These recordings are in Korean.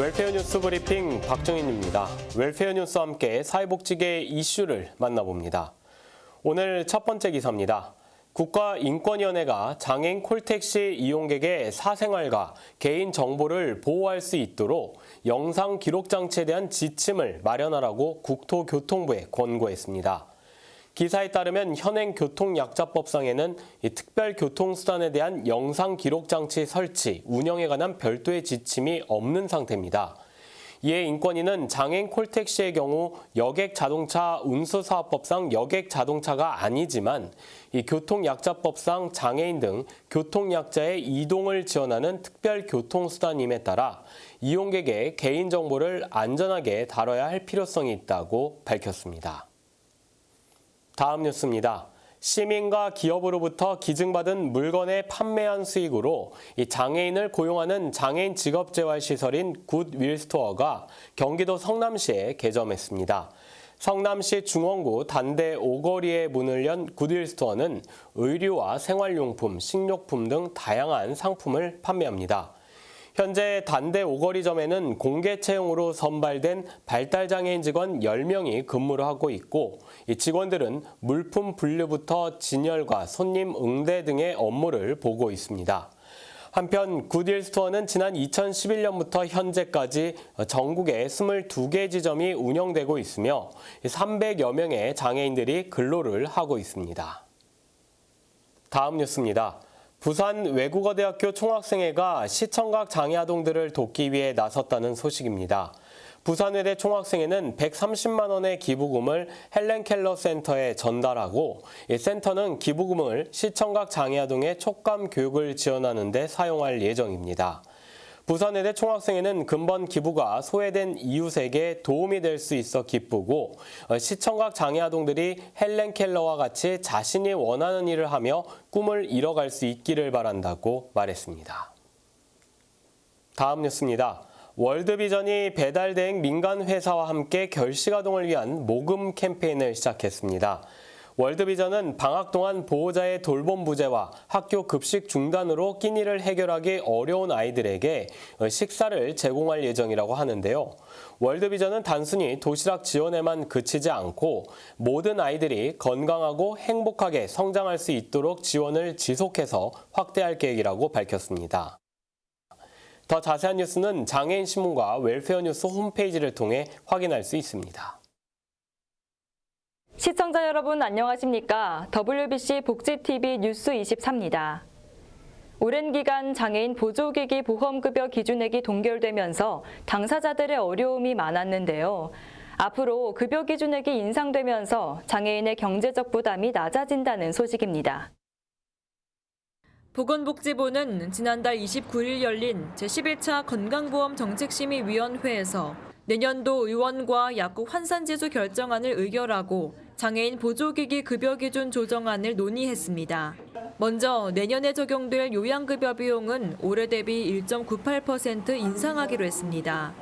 웰페어 뉴스 브리핑 박정인입니다. 웰페어 뉴스와 함께 사회복지계 이슈를 만나봅니다. 오늘 첫 번째 기사입니다. 국가인권위원회가 장애인 콜택시 이용객의 사생활과 개인 정보를 보호할 수 있도록 영상 기록 장치에 대한 지침을 마련하라고 국토교통부에 권고했습니다. 기사에 따르면 현행 교통약자법상에는 특별교통수단에 대한 영상 기록 장치 설치, 운영에 관한 별도의 지침이 없는 상태입니다. 이에 인권위는 장애인 콜택시의 경우 여객자동차 운수사업법상 여객자동차가 아니지만 이 교통약자법상 장애인 등 교통약자의 이동을 지원하는 특별교통수단임에 따라 이용객의 개인정보를 안전하게 다뤄야 할 필요성이 있다고 밝혔습니다. 다음 뉴스입니다. 시민과 기업으로부터 기증받은 물건의 판매한 수익으로 이 장애인을 고용하는 장애인 직업재활시설인 굿윌스토어가 경기도 성남시에 개점했습니다. 성남시 중원구 단대 오거리에 문을 연 굿윌스토어는 의류와 생활용품, 식료품 등 다양한 상품을 판매합니다. 현재 단대 오거리점에는 공개 채용으로 선발된 발달장애인 직원 10명이 근무를 하고 있고 이 직원들은 물품 분류부터 진열과 손님 응대 등의 업무를 보고 있습니다. 한편 굿윌스토어는 지난 2011년부터 현재까지 전국에 22개 지점이 운영되고 있으며 300여 명의 장애인들이 근로를 하고 있습니다. 다음 뉴스입니다. 부산 외국어대학교 총학생회가 시청각 장애아동들을 돕기 위해 나섰다는 소식입니다. 부산외대 총학생회는 130만 원의 기부금을 헬렌 켈러 센터에 전달하고 이 센터는 기부금을 시청각 장애아동의 촉감 교육을 지원하는 데 사용할 예정입니다. 부산외대 총학생회는 근본 기부가 소외된 이웃에게 도움이 될 수 있어 기쁘고 시청각 장애아동들이 헬렌 켈러와 같이 자신이 원하는 일을 하며 꿈을 이뤄갈 수 있기를 바란다고 말했습니다. 다음 뉴스입니다. 월드비전이 배달대행 민간 회사와 함께 결식아동을 위한 모금 캠페인을 시작했습니다. 월드비전은 방학 동안 보호자의 돌봄 부재와 학교 급식 중단으로 끼니를 해결하기 어려운 아이들에게 식사를 제공할 예정이라고 하는데요. 월드비전은 단순히 도시락 지원에만 그치지 않고 모든 아이들이 건강하고 행복하게 성장할 수 있도록 지원을 지속해서 확대할 계획이라고 밝혔습니다. 더 자세한 뉴스는 장애인 신문과 웰페어 뉴스 홈페이지를 통해 확인할 수 있습니다. 시청자 여러분 안녕하십니까? WBC 복지TV 뉴스 24입니다. 오랜 기간 장애인 보조기기 보험급여 기준액이 동결되면서 당사자들의 어려움이 많았는데요. 앞으로 급여 기준액이 인상되면서 장애인의 경제적 부담이 낮아진다는 소식입니다. 보건복지부는 지난달 29일 열린 제11차 건강보험정책심의위원회에서 내년도 의원과 약국 환산지수 결정안을 의결하고 장애인 보조기기 급여 기준 조정안을 논의했습니다. 먼저 내년에 적용될 요양급여 비용은 올해 대비 1.98% 인상하기로 했습니다.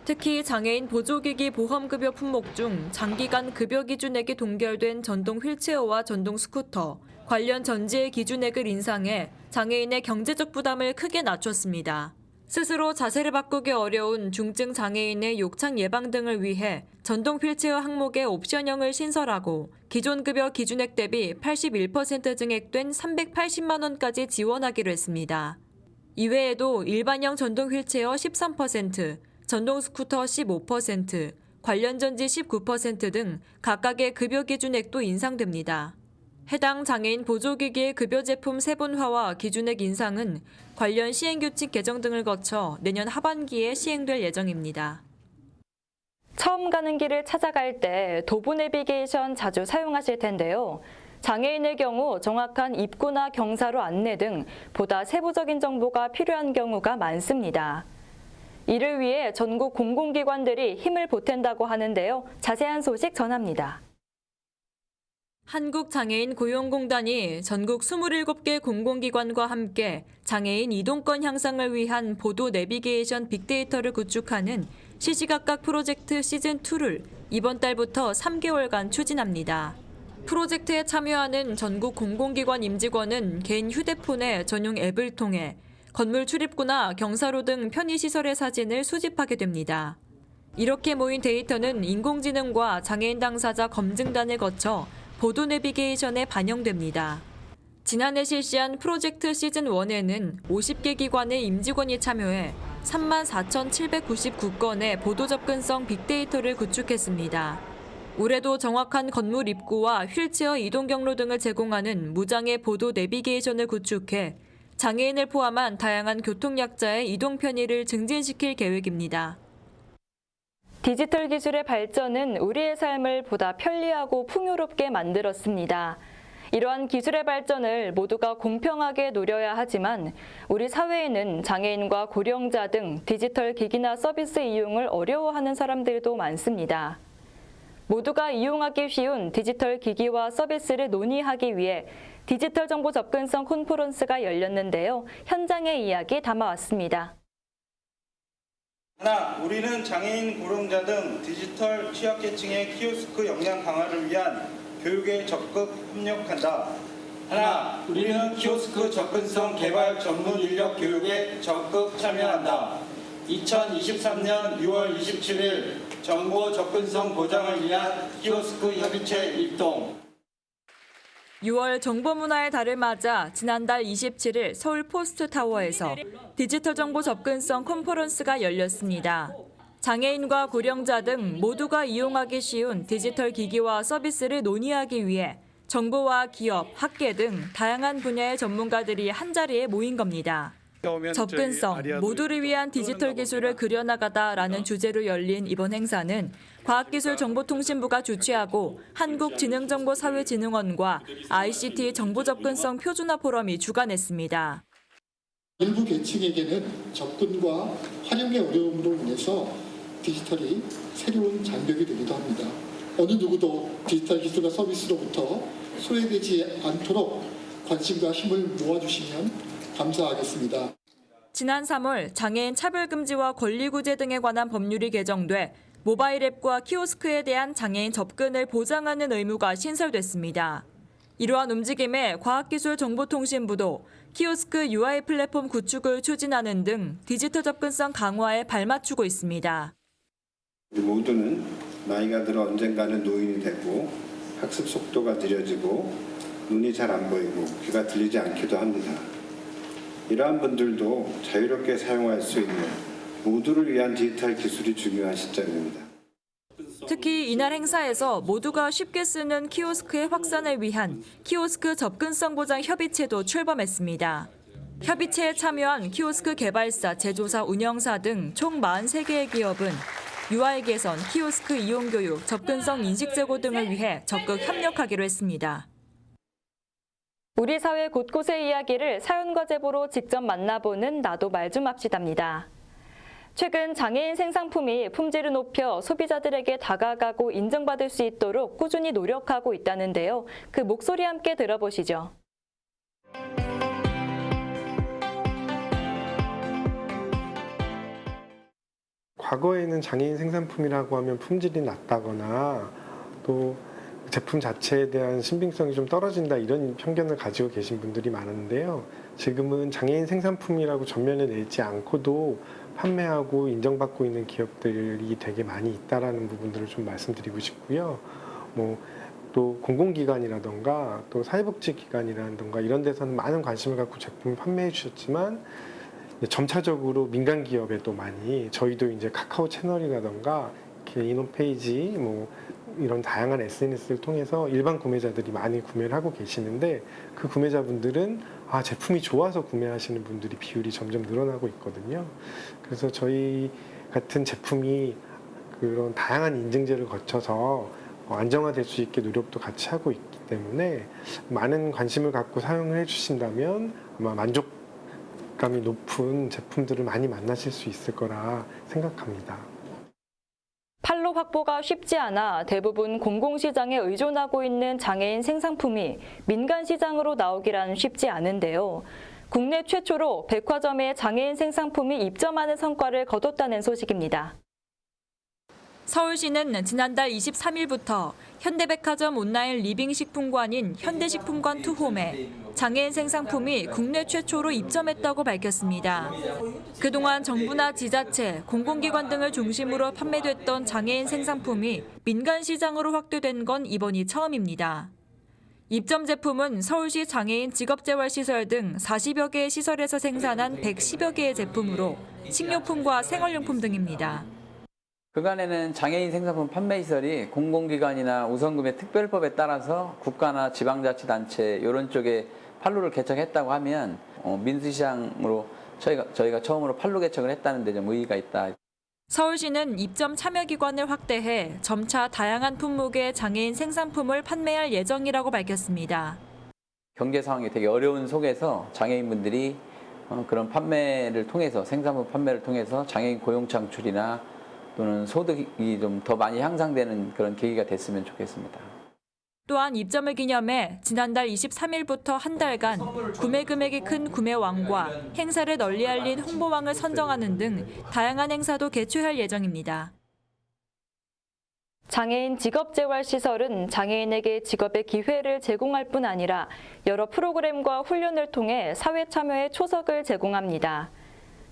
특히 장애인 보조기기 보험급여 품목 중 장기간 급여 기준액이 동결된 전동 휠체어와 전동 스쿠터, 관련 전지의 기준액을 인상해 장애인의 경제적 부담을 크게 낮췄습니다. 스스로 자세를 바꾸기 어려운 중증 장애인의 욕창 예방 등을 위해 전동 휠체어 항목의 옵션형을 신설하고 기존 급여 기준액 대비 81% 증액된 380만 원까지 지원하기로 했습니다. 이외에도 일반형 전동 휠체어 13%, 전동 스쿠터 15%, 관련 전지 19% 등 각각의 급여 기준액도 인상됩니다. 해당 장애인 보조기기의 급여 제품 세분화와 기준액 인상은 관련 시행규칙 개정 등을 거쳐 내년 하반기에 시행될 예정입니다. 처음 가는 길을 찾아갈 때 도보 내비게이션 자주 사용하실 텐데요. 장애인의 경우 정확한 입구나 경사로 안내 등 보다 세부적인 정보가 필요한 경우가 많습니다. 이를 위해 전국 공공기관들이 힘을 보탠다고 하는데요. 자세한 소식 전합니다. 한국장애인 고용공단이 전국 27개 공공기관과 함께 장애인 이동권 향상을 위한 보도 내비게이션 빅데이터를 구축하는 시시각각 프로젝트 시즌2를 이번 달부터 3개월간 추진합니다. 프로젝트에 참여하는 전국 공공기관 임직원은 개인 휴대폰에 전용 앱을 통해 건물 출입구나 경사로 등 편의시설의 사진을 수집하게 됩니다. 이렇게 모인 데이터는 인공지능과 장애인 당사자 검증단을 거쳐 보도 내비게이션에 반영됩니다. 지난해 실시한 프로젝트 시즌1에는 50개 기관의 임직원이 참여해 34,799건의 보도 접근성 빅데이터를 구축했습니다. 올해도 정확한 건물 입구와 휠체어 이동 경로 등을 제공하는 무장애 보도 내비게이션을 구축해 장애인을 포함한 다양한 교통약자의 이동 편의를 증진시킬 계획입니다. 디지털 기술의 발전은 우리의 삶을 보다 편리하고 풍요롭게 만들었습니다. 이러한 기술의 발전을 모두가 공평하게 누려야 하지만 우리 사회에는 장애인과 고령자 등 디지털 기기나 서비스 이용을 어려워하는 사람들도 많습니다. 모두가 이용하기 쉬운 디지털 기기와 서비스를 논의하기 위해 디지털 정보 접근성 컨퍼런스가 열렸는데요. 현장의 이야기 담아왔습니다. 하나, 우리는 장애인, 고령자 등 디지털 취약계층의 키오스크 역량 강화를 위한 교육에 적극 협력한다. 하나, 우리는 키오스크 접근성 개발 전문 인력 교육에 적극 참여한다. 2023년 6월 27일 정보 접근성 보장을 위한 키오스크 협의체 일동. 6월 정보문화의 달을 맞아 지난달 27일 서울 포스트타워에서 디지털 정보 접근성 컨퍼런스가 열렸습니다. 장애인과 고령자 등 모두가 이용하기 쉬운 디지털 기기와 서비스를 논의하기 위해 정부와 기업, 학계 등 다양한 분야의 전문가들이 한자리에 모인 겁니다. 접근성, 모두를 위한 디지털 기술을 그려나가다라는 주제로 열린 이번 행사는 과학기술정보통신부가 주최하고 한국지능정보사회진흥원과 ICT 정보접근성 표준화 포럼이 주관했습니다. 일부 계층에게는 접근과 활용의 어려움으로 인해서 디지털이 새로운 장벽이 되기도 합니다. 어느 누구도 디지털 기술과 서비스로부터 소외되지 않도록 관심과 힘을 모아주시면 감사하겠습니다. 지난 3월 장애인 차별금지와 권리구제 등에 관한 법률이 개정돼 모바일 앱과 키오스크에 대한 장애인 접근을 보장하는 의무가 신설됐습니다. 이러한 움직임에 과학기술정보통신부도 키오스크 UI 플랫폼 구축을 추진하는 등 디지털 접근성 강화에 발맞추고 있습니다. 우리 모두는 나이가 들어 언젠가는 노인이 되고 학습 속도가 느려지고 눈이 잘 안 보이고 귀가 들리지 않기도 합니다. 이러한 분들도 자유롭게 사용할 수 있는 모두를 위한 디지털 기술이 중요한 시점입니다. 특히 이날 행사에서 모두가 쉽게 쓰는 키오스크의 확산을 위한 키오스크 접근성 보장 협의체도 출범했습니다. 협의체에 참여한 키오스크 개발사, 제조사, 운영사 등 총 43개의 기업은 UI 개선, 키오스크 이용 교육, 접근성 인식 제고 등을 위해 적극 협력하기로 했습니다. 우리 사회 곳곳의 이야기를 사연과 제보로 직접 만나보는 나도 말 좀 합시다입니다. 최근 장애인 생산품이 품질을 높여 소비자들에게 다가가고 인정받을 수 있도록 꾸준히 노력하고 있다는데요. 그 목소리 함께 들어보시죠. 과거에는 장애인 생산품이라고 하면 품질이 낮다거나 또 제품 자체에 대한 신빙성이 좀 떨어진다 이런 편견을 가지고 계신 분들이 많은데요. 지금은 장애인 생산품이라고 전면에 내지 않고도 판매하고 인정받고 있는 기업들이 되게 많이 있다라는 부분들을 좀 말씀드리고 싶고요. 또 공공기관이라던가 또 사회복지기관이라던가 이런 데서는 많은 관심을 갖고 제품을 판매해 주셨지만 점차적으로 민간 기업에도 많이 저희도 이제 카카오 채널이라던가 개인 홈페이지 이런 다양한 SNS를 통해서 일반 구매자들이 많이 구매를 하고 계시는데 그 구매자분들은 제품이 좋아서 구매하시는 분들이 비율이 점점 늘어나고 있거든요. 그래서 저희 같은 제품이 그런 다양한 인증제를 거쳐서 안정화될 수 있게 노력도 같이 하고 있기 때문에 많은 관심을 갖고 사용을 해주신다면 아마 만족감이 높은 제품들을 많이 만나실 수 있을 거라 생각합니다. 판로 확보가 쉽지 않아 대부분 공공시장에 의존하고 있는 장애인 생산품이 민간시장으로 나오기란 쉽지 않은데요. 국내 최초로 백화점에 장애인 생산품이 입점하는 성과를 거뒀다는 소식입니다. 서울시는 지난달 23일부터 현대백화점 온라인 리빙식품관인 현대식품관 투홈에 장애인 생산품이 국내 최초로 입점했다고 밝혔습니다. 그동안 정부나 지자체, 공공기관 등을 중심으로 판매됐던 장애인 생산품이 민간 시장으로 확대된 건 이번이 처음입니다. 입점 제품은 서울시 장애인 직업재활시설 등 40여 개의 시설에서 생산한 110여 개의 제품으로 식료품과 생활용품 등입니다. 그간에는 장애인 생산품 판매시설이 공공기관이나 우선구매 특별법에 따라서 국가나 지방자치단체 이런 쪽에 판로를 개척했다고 하면 민수시장으로 저희가 처음으로 판로 개척을 했다는 데 좀 의의가 있다. 서울시는 입점 참여기관을 확대해 점차 다양한 품목의 장애인 생산품을 판매할 예정이라고 밝혔습니다. 경제 상황이 되게 어려운 속에서 장애인분들이 그런 판매를 통해서 생산품 판매를 통해서 장애인 고용 창출이나 또는 소득이 좀 더 많이 향상되는 그런 계기가 됐으면 좋겠습니다. 또한 입점을 기념해 지난달 23일부터 한 달간 구매 금액이 큰 구매왕과 행사를 널리 알린 홍보왕을 선정하는 등 다양한 행사도 개최할 예정입니다. 장애인 직업재활시설은 장애인에게 직업의 기회를 제공할 뿐 아니라 여러 프로그램과 훈련을 통해 사회 참여의 초석을 제공합니다.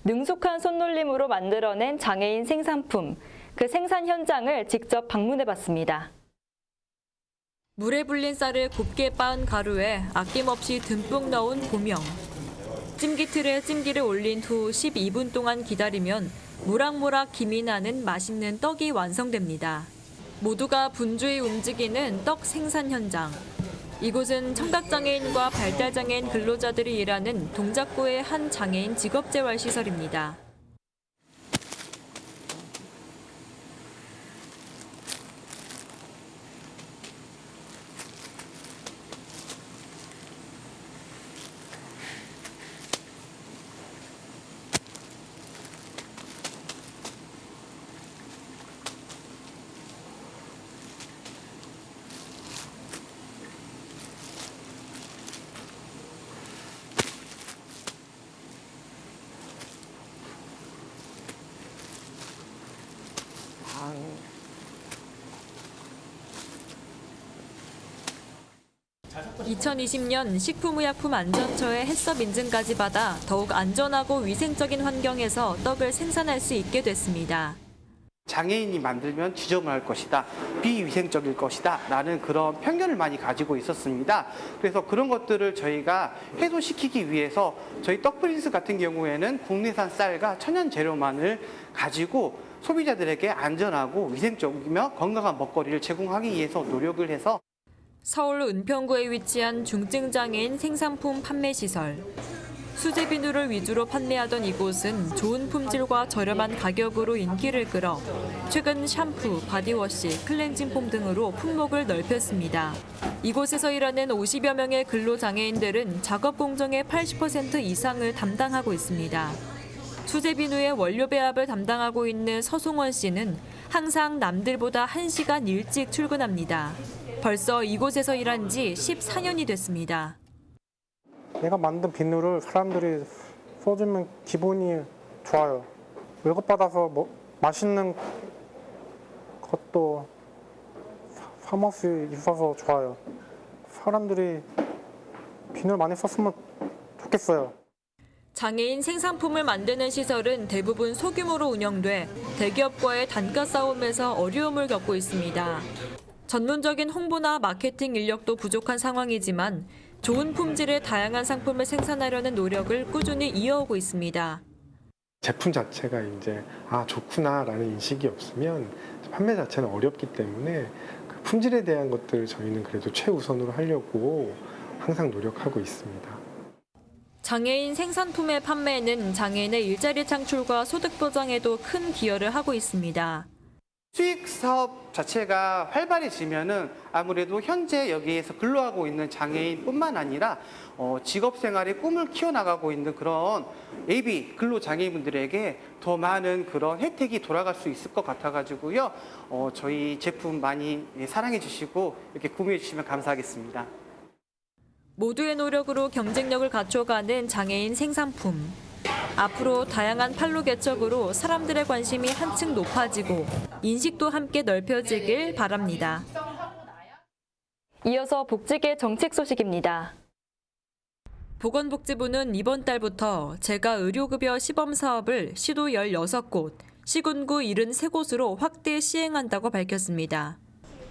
능숙한 손놀림으로 만들어낸 장애인 생산품, 그 생산 현장을 직접 방문해봤습니다. 물에 불린 쌀을 곱게 빻은 가루에 아낌없이 듬뿍 넣은 고명. 찜기틀에 찜기를 올린 후 12분 동안 기다리면 모락모락 김이 나는 맛있는 떡이 완성됩니다. 모두가 분주히 움직이는 떡 생산 현장. 이곳은 청각장애인과 발달장애인 근로자들이 일하는 동작구의 한 장애인 직업재활시설입니다. 아, 2020년 식품의약품안전처의 해썹 인증까지 받아 더욱 안전하고 위생적인 환경에서 떡을 생산할 수 있게 됐습니다. 장애인이 만들면 지저분할 것이다, 비위생적일 것이다 라는 그런 편견을 많이 가지고 있었습니다. 그래서 그런 것들을 저희가 해소시키기 위해서 저희 떡프린스 같은 경우에는 국내산 쌀과 천연 재료만을 가지고 소비자들에게 안전하고 위생적이며 건강한 먹거리를 제공하기 위해서 노력을 해서 서울 은평구에 위치한 중증장애인 생산품 판매시설. 수제 비누를 위주로 판매하던 이곳은 좋은 품질과 저렴한 가격으로 인기를 끌어 최근 샴푸, 바디워시, 클렌징 폼 등으로 품목을 넓혔습니다. 이곳에서 일하는 50여 명의 근로장애인들은 작업 공정의 80% 이상을 담당하고 있습니다. 수제 비누의 원료 배합을 담당하고 있는 서송원 씨는 항상 남들보다 1시간 일찍 출근합니다. 벌써 이곳에서 일한 지 14년이 됐습니다. 내가 만든 비누를 사람들이 써주면 기분이 좋아요. 월급받아서 맛있는 것도 사 먹을 수 있어서 좋아요. 사람들이 비누를 많이 썼으면 좋겠어요. 장애인 생산품을 만드는 시설은 대부분 소규모로 운영돼 대기업과의 단가 싸움에서 어려움을 겪고 있습니다. 전문적인 홍보나 마케팅 인력도 부족한 상황이지만 좋은 품질의 다양한 상품을 생산하려는 노력을 꾸준히 이어오고 있습니다. 제품 자체가 이제 좋구나라는 인식이 없으면 판매 자체는 어렵기 때문에 그 품질에 대한 것들을 저희는 그래도 최우선으로 하려고 항상 노력하고 있습니다. 장애인 생산품의 판매는 장애인의 일자리 창출과 소득 보장에도 큰 기여를 하고 있습니다. 수익 사업 자체가 활발해지면은 아무래도 현재 여기에서 근로하고 있는 장애인뿐만 아니라 직업 생활의 꿈을 키워나가고 있는 그런 AV 근로 장애인분들에게 더 많은 그런 혜택이 돌아갈 수 있을 것 같아가지고요. 저희 제품 많이 사랑해 주시고 이렇게 구매해 주시면 감사하겠습니다. 모두의 노력으로 경쟁력을 갖춰가는 장애인 생산품. 앞으로 다양한 판로 개척으로 사람들의 관심이 한층 높아지고 인식도 함께 넓혀지길 바랍니다. 이어서 복지계 정책 소식입니다. 보건복지부는 이번 달부터 재가 의료급여 시범 사업을 시도 16곳, 시군구 73곳으로 확대 시행한다고 밝혔습니다.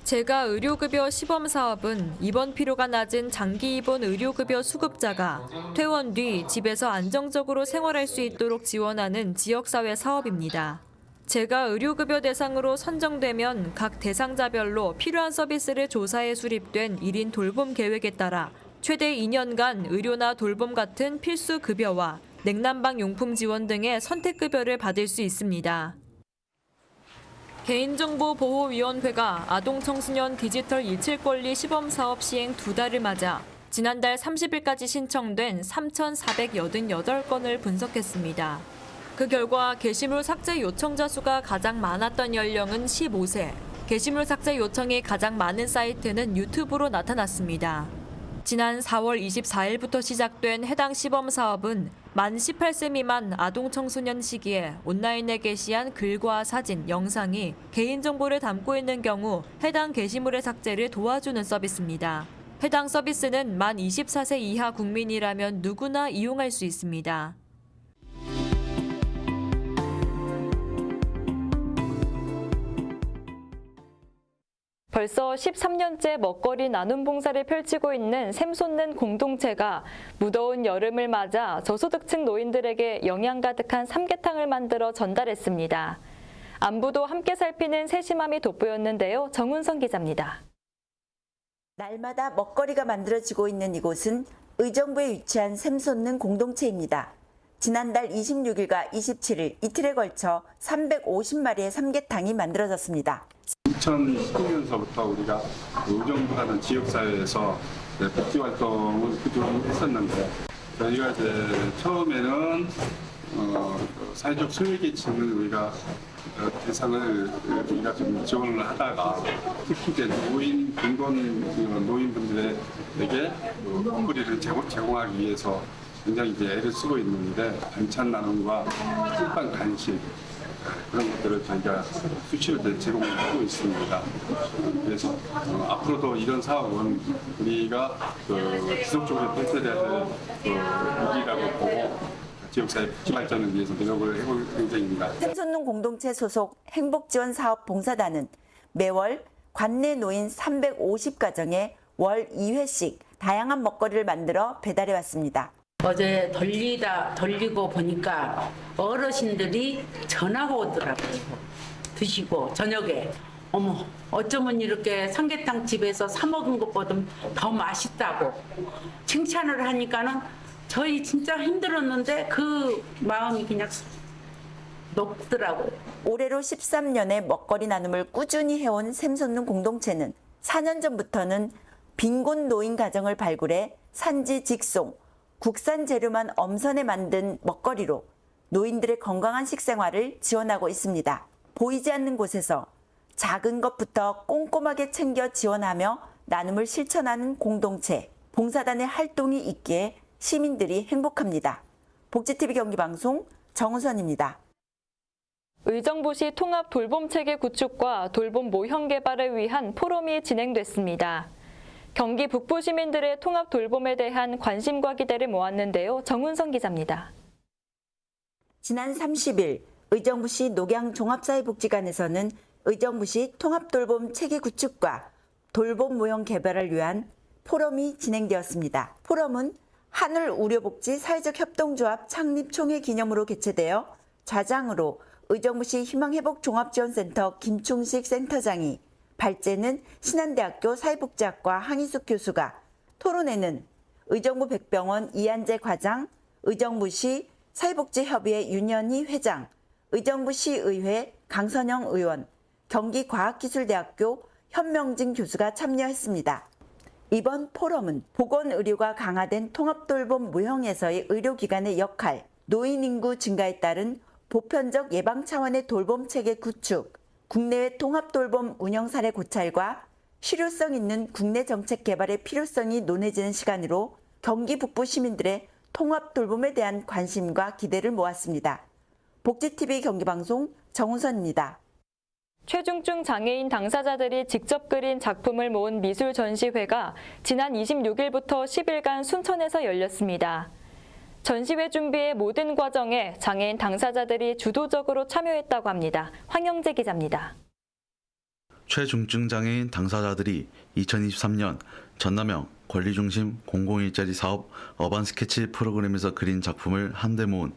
재가 의료급여 시범 사업은 입원 필요가 낮은 장기 입원 의료급여 수급자가 퇴원 뒤 집에서 안정적으로 생활할 수 있도록 지원하는 지역사회 사업입니다. 재가 의료급여 대상으로 선정되면 각 대상자별로 필요한 서비스를 조사해 수립된 1인 돌봄 계획에 따라 최대 2년간 의료나 돌봄 같은 필수 급여와 냉난방 용품 지원 등의 선택급여를 받을 수 있습니다. 개인정보보호위원회가 아동청소년 디지털 일칠권리 시범사업 시행 2달을 맞아 지난달 30일까지 신청된 3,488건을 분석했습니다. 그 결과 게시물 삭제 요청자 수가 가장 많았던 연령은 15세, 게시물 삭제 요청이 가장 많은 사이트는 유튜브로 나타났습니다. 지난 4월 24일부터 시작된 해당 시범 사업은 만 18세 미만 아동 청소년 시기에 온라인에 게시한 글과 사진, 영상이 개인정보를 담고 있는 경우 해당 게시물의 삭제를 도와주는 서비스입니다. 해당 서비스는 만 24세 이하 국민이라면 누구나 이용할 수 있습니다. 벌써 13년째 먹거리 나눔 봉사를 펼치고 있는 샘솟는 공동체가 무더운 여름을 맞아 저소득층 노인들에게 영양 가득한 삼계탕을 만들어 전달했습니다. 안부도 함께 살피는 세심함이 돋보였는데요. 정훈선 기자입니다. 날마다 먹거리가 만들어지고 있는 이곳은 의정부에 위치한 샘솟는 공동체입니다. 지난달 26일과 27일 이틀에 걸쳐 350마리의 삼계탕이 만들어졌습니다. 2019년서부터 우리가 의정부라는 지역사회에서 복지활동을 꾸준히 했었는데 저희가 이제 처음에는 사회적 소외계층을 우리가 대상을 우리가 좀 지원을 하다가 특히 이제 노인 빈곤 노인분들에게 먹거리를 제공하기 위해서 굉장히 이제 애를 쓰고 있는데 반찬 나눔과 꿀빵 간식 그런 것들을 저희가 수시로 제공을 하고 있습니다. 그래서 앞으로도 이런 사업은 우리가 지속적으로 펼쳐야 될 일이라고 보고 지역사회 복지 발전을 위해서 노력을 해볼 예정입니다. 샘솟는 공동체 소속 행복지원사업 봉사단은 매월 관내 노인 350가정에 월 2회씩 다양한 먹거리를 만들어 배달해 왔습니다. 어제 돌리고 보니까 어르신들이 전화가 오더라고요. 드시고 저녁에 어머 어쩌면 이렇게 삼계탕 집에서 사 먹은 것보다 더 맛있다고 칭찬을 하니까는 저희 진짜 힘들었는데 그 마음이 그냥 녹더라고요. 올해로 13년의 먹거리 나눔을 꾸준히 해온 샘솟는 공동체는 4년 전부터는 빈곤 노인 가정을 발굴해 산지 직송, 국산 재료만 엄선해 만든 먹거리로 노인들의 건강한 식생활을 지원하고 있습니다. 보이지 않는 곳에서 작은 것부터 꼼꼼하게 챙겨 지원하며 나눔을 실천하는 공동체, 봉사단의 활동이 있기에 시민들이 행복합니다. 복지TV 경기방송 정우선입니다. 의정부시 통합 돌봄체계 구축과 돌봄 모형 개발을 위한 포럼이 진행됐습니다. 경기 북부 시민들의 통합 돌봄에 대한 관심과 기대를 모았는데요. 정훈선 기자입니다. 지난 30일 의정부시 녹양종합사회복지관에서는 의정부시 통합돌봄 체계 구축과 돌봄 모형 개발을 위한 포럼이 진행되었습니다. 포럼은 한울의료복지 사회적 협동조합 창립 총회 기념으로 개최되어 좌장으로 의정부시 희망회복종합지원센터 김충식 센터장이, 발제는 신한대학교 사회복지학과 항희숙 교수가, 토론회는 의정부 백병원 이한재 과장, 의정부시 사회복지협의회 윤현희 회장, 의정부시의회 강선영 의원, 경기과학기술대학교 현명진 교수가 참여했습니다. 이번 포럼은 보건의료가 강화된 통합돌봄 모형에서의 의료기관의 역할, 노인 인구 증가에 따른 보편적 예방 차원의 돌봄체계 구축, 국내외 통합돌봄 운영 사례 고찰과 실효성 있는 국내 정책 개발의 필요성이 논해지는 시간으로 경기 북부 시민들의 통합 돌봄에 대한 관심과 기대를 모았습니다. 복지TV 경기방송 정우선입니다. 최중증 장애인 당사자들이 직접 그린 작품을 모은 미술 전시회가 지난 26일부터 10일간 순천에서 열렸습니다. 전시회 준비의 모든 과정에 장애인 당사자들이 주도적으로 참여했다고 합니다. 황영재 기자입니다. 최중증 장애인 당사자들이 2023년 전남형 권리중심 공공일자리 사업 어반 스케치 프로그램에서 그린 작품을 한데 모은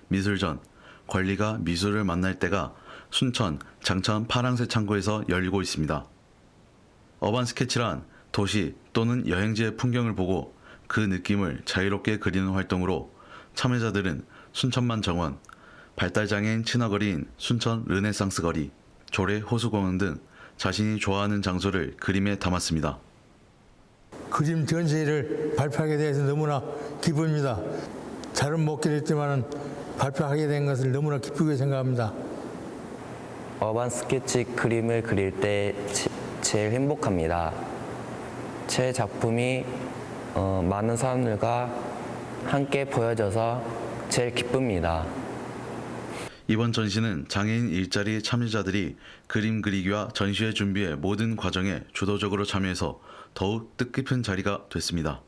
미술전 권리가 미술을 만날 때가 순천 장천 파랑새 창고에서 열리고 있습니다. 어반 스케치란 도시 또는 여행지의 풍경을 보고 그 느낌을 자유롭게 그리는 활동으로 참여자들은 순천만 정원, 발달장애인 친화거리인 순천 르네상스 거리, 조례 호수공원 등 자신이 좋아하는 장소를 그림에 담았습니다. 그림 전시회를 발표하게 돼서 너무나 기쁩니다. 잘은 못 그렸지만 발표하게 된 것을 너무나 기쁘게 생각합니다. 어반 스케치 그림을 그릴 때 제일 행복합니다. 제 작품이 많은 사람들과 함께 보여져서 제일 기쁩니다. 이번 전시는 장애인 일자리 참여자들이 그림 그리기와 전시회 준비의 모든 과정에 주도적으로 참여해서 더욱 뜻깊은 자리가 됐습니다.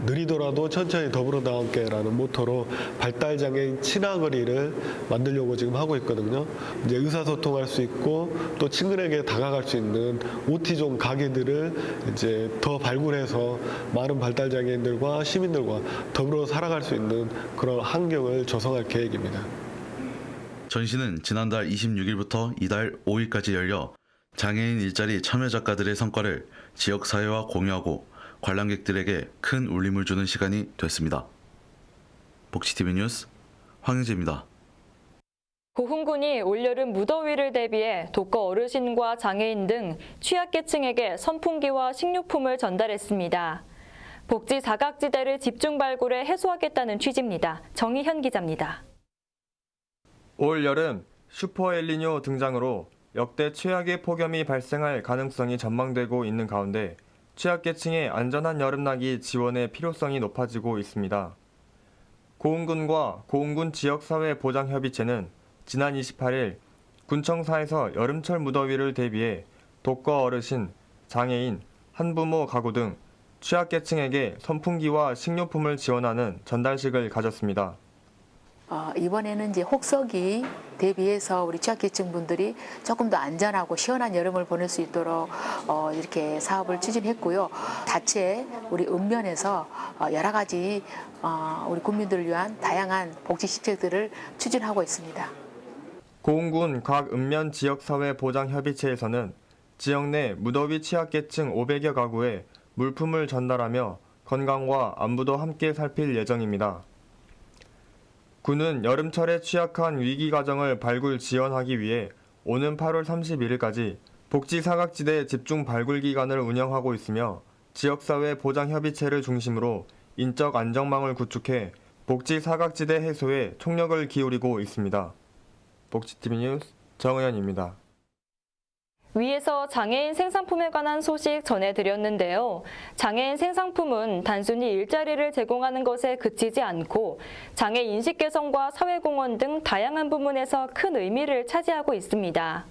느리더라도 천천히 더불어 나갈게라는 모토로 발달장애인 친화거리를 만들려고 지금 하고 있거든요. 이제 의사소통할 수 있고 또 친근하게 다가갈 수 있는 OT존 가게들을 이제 더 발굴해서 많은 발달장애인들과 시민들과 더불어 살아갈 수 있는 그런 환경을 조성할 계획입니다. 전시는 지난달 26일부터 이달 5일까지 열려 장애인 일자리 참여 작가들의 성과를 지역사회와 공유하고 관람객들에게 큰 울림을 주는 시간이 됐습니다. 복지TV 뉴스 황영재입니다. 고흥군이 올여름 무더위를 대비해 독거 어르신과 장애인 등 취약계층에게 선풍기와 식료품을 전달했습니다. 복지 사각지대를 집중 발굴해 해소하겠다는 취지입니다. 정희현 기자입니다. 올 여름 슈퍼 엘니뇨 등장으로 역대 최악의 폭염이 발생할 가능성이 전망되고 있는 가운데 취약계층의 안전한 여름나기 지원의 필요성이 높아지고 있습니다. 고흥군과 고흥군 지역사회보장협의체는 지난 28일 군청사에서 여름철 무더위를 대비해 독거 어르신, 장애인, 한부모 가구 등 취약계층에게 선풍기와 식료품을 지원하는 전달식을 가졌습니다. 이번에는 이제 혹서기 대비해서 우리 취약계층 분들이 조금 더 안전하고 시원한 여름을 보낼 수 있도록 이렇게 사업을 추진했고요. 자체 우리 읍면에서 여러 가지 우리 국민들을 위한 다양한 복지 시책들을 추진하고 있습니다. 고흥군 각 읍면 지역사회보장협의체에서는 지역 내 무더위 취약계층 500여 가구에 물품을 전달하며 건강과 안부도 함께 살필 예정입니다. 군은 여름철에 취약한 위기 가정을 발굴 지원하기 위해 오는 8월 31일까지 복지 사각지대 집중 발굴 기간을 운영하고 있으며 지역사회 보장협의체를 중심으로 인적 안정망을 구축해 복지 사각지대 해소에 총력을 기울이고 있습니다. 복지TV 뉴스 정의연입니다. 위에서 장애인 생산품에 관한 소식 전해드렸는데요. 장애인 생산품은 단순히 일자리를 제공하는 것에 그치지 않고 장애 인식 개선과 사회공헌 등 다양한 부문에서 큰 의미를 차지하고 있습니다.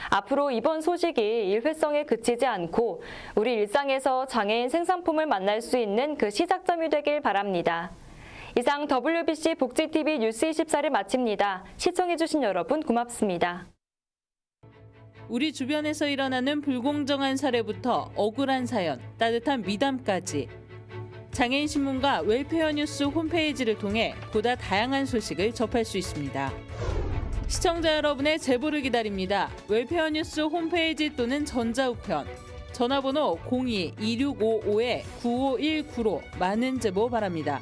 앞으로 이번 소식이 일회성에 그치지 않고 우리 일상에서 장애인 생산품을 만날 수 있는 그 시작점이 되길 바랍니다. 이상 WBC 복지TV 뉴스24를 마칩니다. 시청해주신 여러분 고맙습니다. 우리 주변에서 일어나는 불공정한 사례부터 억울한 사연, 따뜻한 미담까지 장애인 신문과 웰페어 뉴스 홈페이지를 통해 보다 다양한 소식을 접할 수 있습니다. 시청자 여러분의 제보를 기다립니다. 웰페어 뉴스 홈페이지 또는 전자우편, 전화번호 02-2655-9519로 많은 제보 바랍니다.